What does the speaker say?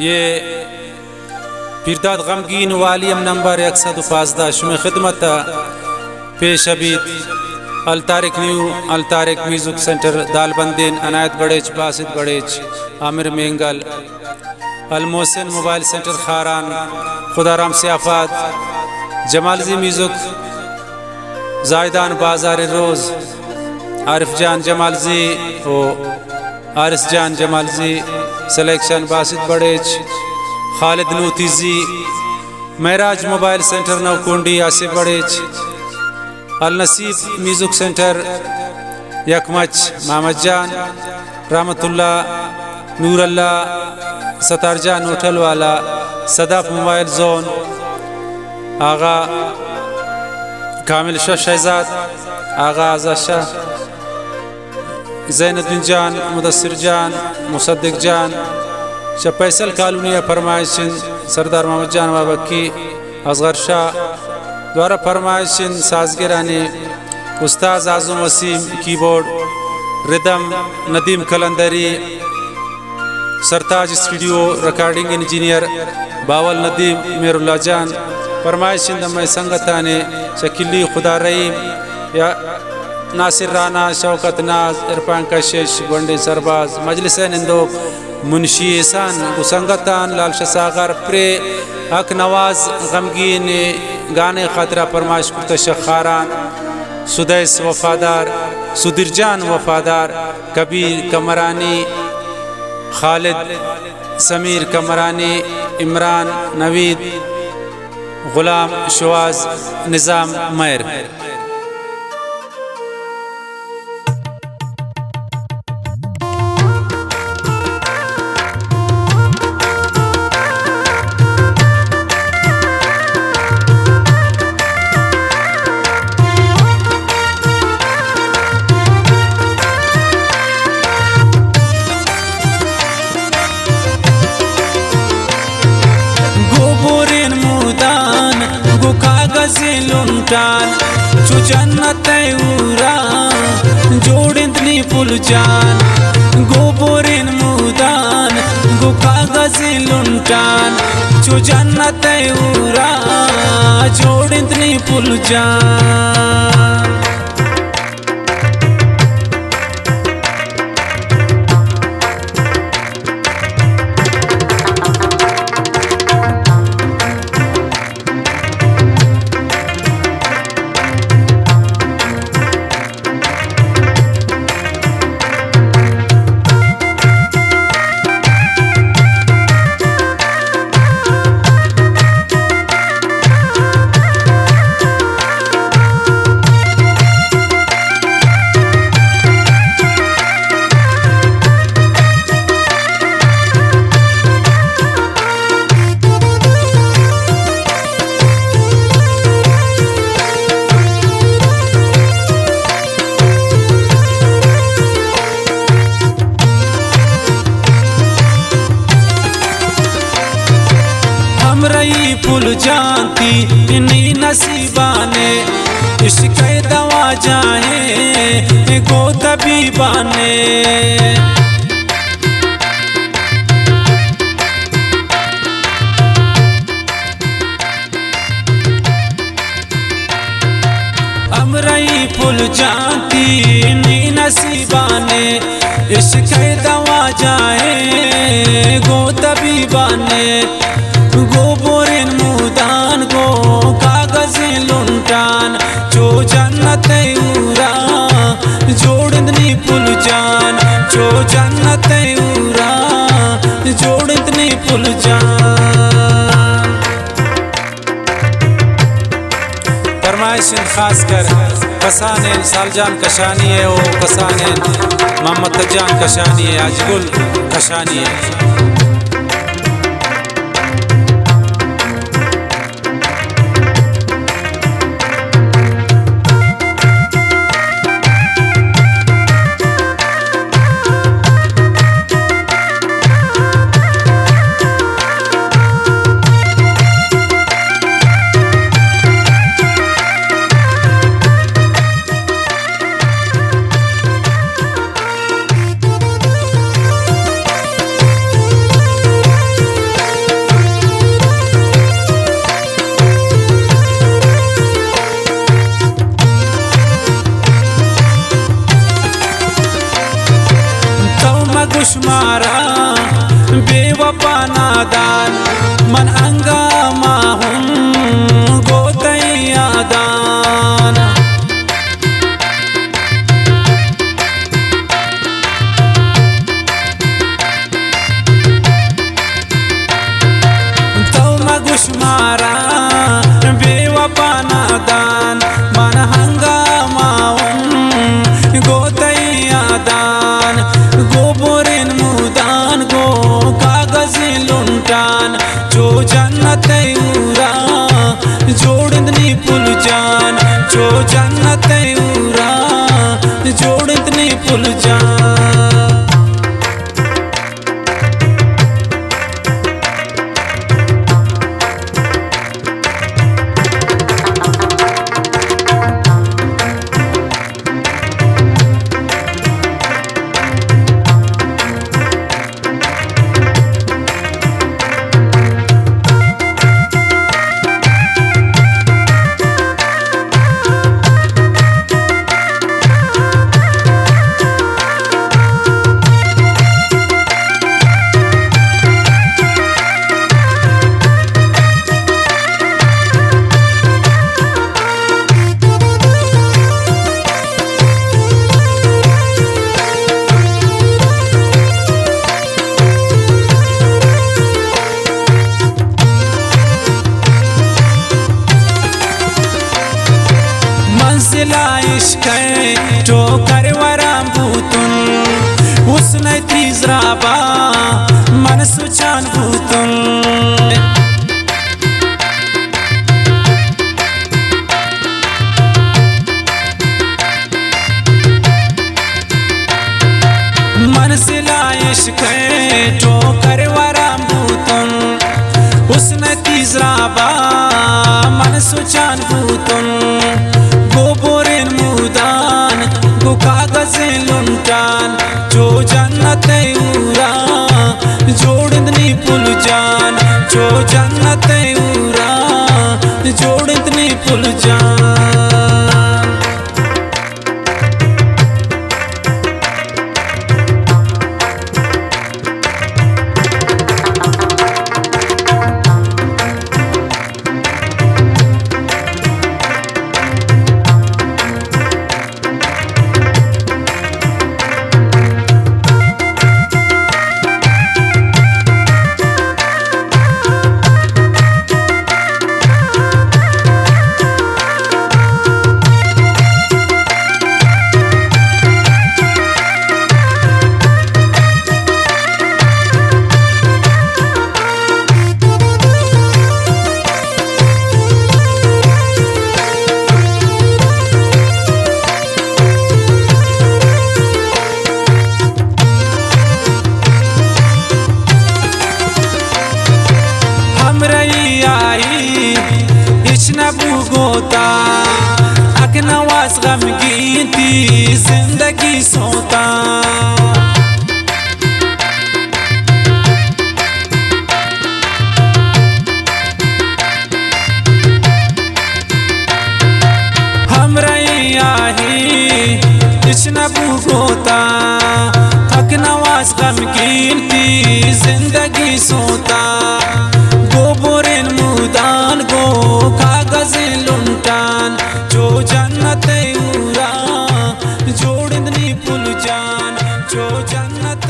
ये पीरदाद गमगीन volume number 115 शुम खिदमत पेश अबीद अल तारिक new Al Tariq music centre Dalbandin Anayat Badech Basit Badech Amir Mengal Al Mohsin mobile centre Kharan Khudaram सियाफात जमालजी म्यूजिक जायदान बाजार रोज़ आरिफ जान जमालजी ओ आरिस जान जमालजी सिलेक्शन बासित बड़ेच खालिद नूतीजी Maharaj mobile centre Naukundi Asif Badech Al Naseeb music centre यकमच Mohammad जान रहमतुल्ला नूरल्ला सतारजान होटल वाला सदाफ मोबाइल जोन आगा कामिल शाह शहजाद आगा आज़ा शाह ज़ैनुद्दीन जान मुदस्सिर जान मुसद्दिक जान शपैसल कॉलोनी फरमाइशिन सरदार मोहम्मद जान बाबकी असगर शाह द्वारा फरमाइशिन साजगिरानी उस्ताद आज़म वसीम कीबोर्ड रिदम नदीम कलंदरी सरताज स्टूडियो रिकॉर्डिंग इंजीनियर बावल नदीम मेरुल्ला जान फरमाइशिन दम संगताने शकीली खुदा रहीम या नासिर राना शौकत नाज इरफान कशिश गोंडे सरबाज मजलिस निंदो मुंशी एहसान गुसंगतान लाल सागर प्रे हक नवाज गमगीन गाने खातरा फरमाइश कुर्ता शखारान सुदैस वफादार सुदिरजान वफादार कबीर कमरानी खालिद समीर कमरानी इमरान नवीद गुलाम शवाज निज़ाम मैर लुंटान चु जन्नत उरा जोड़िंदनी पुल जान गोबोरिन मुदान गो कागज लुंटान चु जन्नत उरा जोड़िंदनी पुल जान पुल जानती नहीं नसीबाने इश्क़ दवा जाए गो तबीबाने हमरई पुल जानती नहीं नसीबाने इश्क़ दवा जाए गो तबीबाने गो बोरिन मुदान गो कागज लुंटान जो जन्नत उरा जोड़िंदनी पुल जान जो जन्नत उरा जोड़िंदनी पुल जान फरमाइशिन खास कर कसानेन सालजान कशानी है ओ कसानेन मोहम्मद तजान कशानी है आजगुल कशानी है। गुशमारा बेवफा नादान मन अंगामा हूँ गोतैयादान तौमा गुशमारा बेवफा नादान मन हंगामा हूँ गोतैयादान गोबोरेन मुदान गो कागज लुंटान जो जन्नत उरा जोड़नी पुल जान जो जन्नत उरा जोड़नी पुल जान इश्क ठोकर वराम भूतुन उसने तीजराबा मन सुचान भूतुन मन सिला इश्क ठोकर वराम भूतुन उसने तीजराबा मन सुचान भूतुन गोबोरेन मुदान गो कागज लुंटान जो जन्नत उरा जोड़नी पुल जान जो जन्नत उरा जोड़नी पुल जान गोता अकनवास गमगीन थी जिंदगी सोता हम रैया ही इश्नबू गोता अकनवास गमगीन थी जिंदगी सोता गोबोरेन मुदान गो कागज लुंटान जो जन्नत उरा जोड़नी पुल जान जो जन्नत